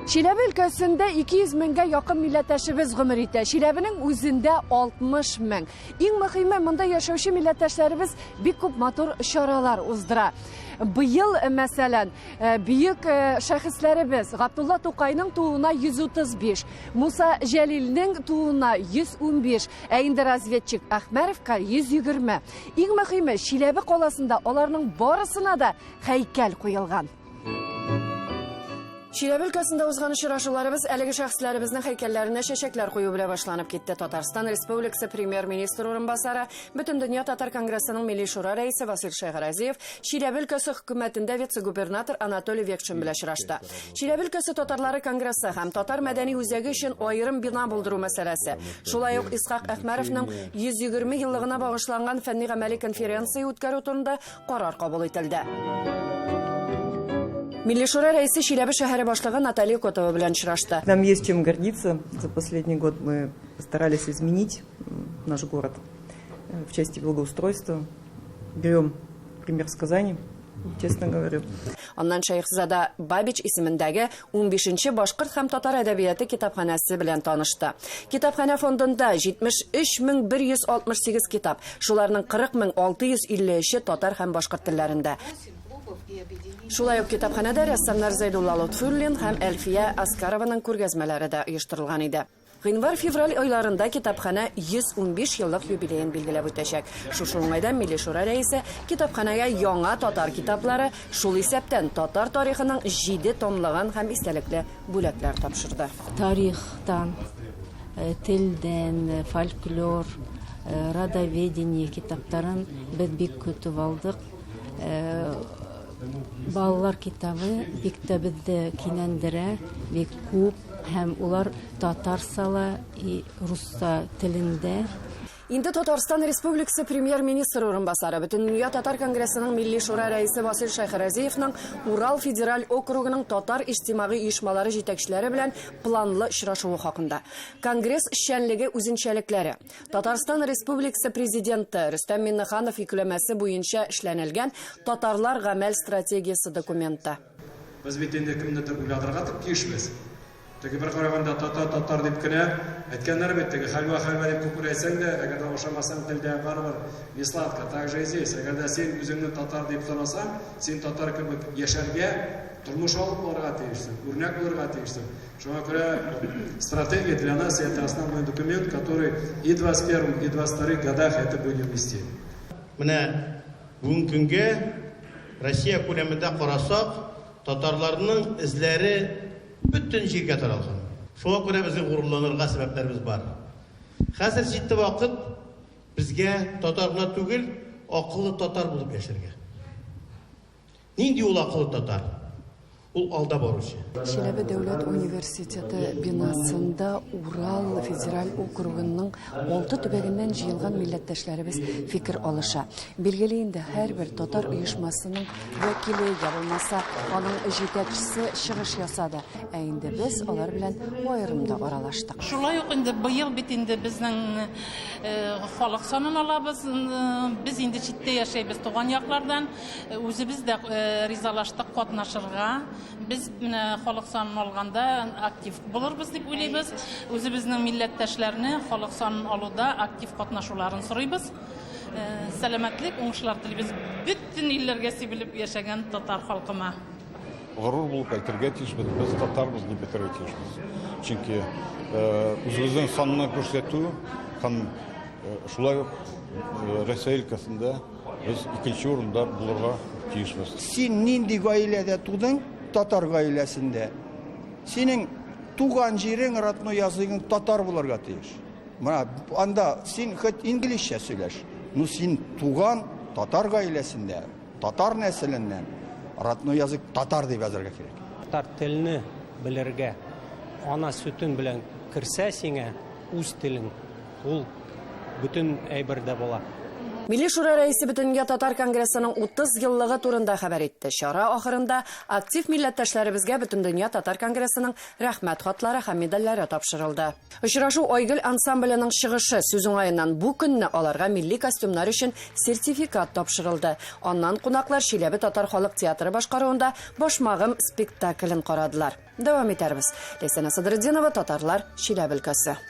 Чиләбе өлкәсендә 200 меңгә якын милләттәшебез гомер итә. Чиләбенең үзендә 60 мең. Иң мөһиме, монда яшәүче милләттәшләребез бик күп матур чаралар уздыра. Быел, мәсәлән, бөек шәхесләребез Габдулла Тукайның тууына 135, Муса Җәлилнең тууына 115, ә инде разведчик Әхмәровка 120. Иң мөһиме, Чиләбе каласында аларның барысына да һәйкәл куелган. Чиләбе өлкәсендә узган очрашуларыбыз әлеге шәхесләребезнең һәйкәлләренә чәчәкләр кую белән башланып китте. Татарстан Республикасы премьер-министр орынбасары, Бөтендөнья татар конгрессының милли шура рәисе Васил Шәйхразиев Чиләбе өлкәсе хөкүмәтендә вице-губернатор Анатолий Векшин белән очрашты. Чиләбе өлкәсе татарлары конгрессы һәм татар мәдәни үзәге өчен аерым бина булдыру мәсьәләсе. Шулай ук Исхак Әхмәровның 120 еллыгына багышланган фәнни-гамәли конференция үткәрү турында карар кабул ителде. Милли шура рәисе Чиләбе шәһәре башлыгы Наталья Котова белән очрашты. Нам есть чем гордиться. За последний год мы постарались изменить наш город в части благоустройства. Берем пример с Казани, честно говорю. Аннан Шәйхзада Бабич исемендәге 15-нче башкорт һәм татар әдәбияты китапханәсе белән танышты. Китапханә фондында 73168 китап, шуларның 40653 татар һәм башкорт телләрендә. Шулай ук китапханәдә рәссамнар Зайдулла Лотфуллин һәм Әлфия Аскарованың күргәзмәләре дә оештырылган иде. Гыйнвар-февраль айларында китапханә 115 еллык юбилеен билгеләп үтәчәк. Шушы уңайда милли шура рәисе китапханәгә яңа татар китаплары, шул исәптән татар тарихының 7 томлыгын һәм истәлекле бүләкләр тапшырды. Тарихтан, телдән, фольклор, родоведение китапларын без бик көтеп алдык. Балалар китабы бик тә безне кинәндерә, бик күп һәм улар татарсала и русса телендә. Инде Татарстан Республикасы премьер-министр орынбасары, Бөтендөнья татар конгрессының милли шура рәисе Васил Шәйхразиевның Урал федераль округының татар иҗтимагый оешмалары җитәкчеләре белән планлы очрашуы хакында. Конгресс эшчәнлеге үзенчәлекләре. Татарстан Республикасы президенты Рөстәм Миңнеханов йөкләмәсе буенча эшләнелгән татарлар гамәл стратегиясе документы. Без бит инде кемнедер уйлатырга тиешбез. Теге бер караганда татар дип кенә әйткәннәр бит, теге хәлвә дип күрәсәң дә, әгәр дә ошамасаң телдә барбыр, не сладко. Также здесь, әгәр дә син үзеңне татар дип санасаң, син татар кебек яшәргә, тормыш алып барырга тиешсең, үрнәк булырга тиешсең. Шуңа күрә стратегия для нас это основной документ, который и в 21 и 22 годах это будем вести. Менә бүгенге көнгә Россия күләмендә карасак, татарларның эзләре bütün җиргә таралган. Шуңа күрә безнең горурланырга сәбәпләребез бар. Хәзер җитте вакыт безгә татар гына түгел, акыллы татар булып яшәргә. Нинди ул акыллы татар? Ул алда баручы. Чиләбе дәүләт университеты бинасында Урал федераль округының 6 төбәгеннән җыелган милләттәшләребез фикер алыша. Билгеле инде һәрбер татар оешмасының вәкиле ябылмаса, аның җитәкчесе чыгыш ясады. Ә инде без алар белән аерымда аралаштык. Шулай ук инде быел бит инде безнең халык санын алабыз. Без инде читтә яшәйбез туган яклардан. Үзебез дә ризалаштык катнашырга. Biz халык санын алганда актив булырбыз дип уйлыйбыз. Үзебезнең милләттәшләрне халык санын алуда актив катнашуларын сорыйбыз. Сәламәтлек, уңышлар телибез bütün илләргә сибелеп яшәгән татар халкыма. Горур булып әйтергә тиешбез, без татарбыз дип әйтергә тиешбез. Чөнки үзебезнең санны күрсәтү һәм шулай ук Россия өлкәсендә без икенче урында булырга тиешбез. Син нинди гаиләдә тудың? Татар гаиләсендә. Синең туган җирең, родной языгың татар булырга тиеш. Менә анда син хоть инглизчә сөйләш. Ну син туган татар гаиләсендә, татар нәселеннән, родной язык татар дип язарга кирәк. Татар телене белергә, ана сөтен белән керсә сиңа үз телең, ул бүтән әйбердә була. Милли шура рәисе Бөтенге татар конгрессының 30 еллыгы турында хәбәр итте. Чара ахырында актив милләттәшләребезгә Бөтендөнья татар конгрессының рәхмәт хатлары һәм медальләре тапшырылды. Очрашу Айгөл ансамбленең чыгышы сүз уңаеннан бу көнне аларга милли костюмнар өчен сертификат тапшырылды. Аннан кунаклар Шиләбе татар халык театры башкаруында Башмагым спектаклен карадылар. Дәвам итәрбез. Ләйсәнә Садретдинова, Татарлар, Шиләбе өлкәсе.